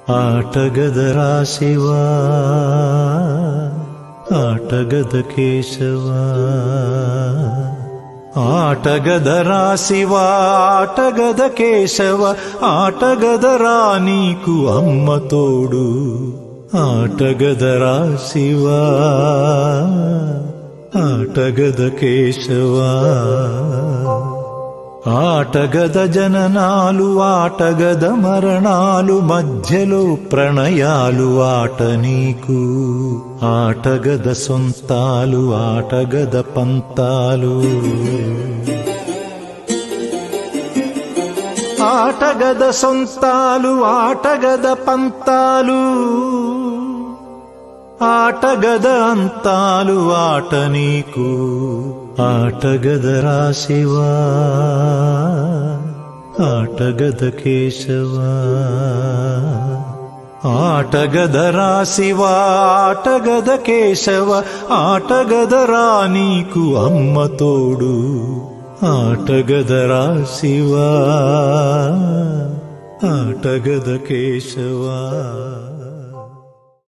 ఆటగదరా శివా ఆటగద కేశవా ఆటగదరా శివా ఆటగద కేశవ ఆటగదరా నీకు అమ్మ తోడు ఆటగదరా శివా ఆటగద కేశవా ఆటగద జననాలు ఆటగద మరణాలు మధ్యలో ప్రణయాలు ఆట నీకు ఆటగద సొంతాలు ఆటగద పంతాలు ఆటగద సొంతాలు ఆటగద పంతాలు ఆటగద అంతాలు ఆట నీకు ఆటగదరా శివా ఆటగద కేశవా ఆటగదరా శివా ఆటగద కేశవ ఆటగదరా నీకు అమ్మ తోడు ఆటగదరా శివా ఆటగద కేశవా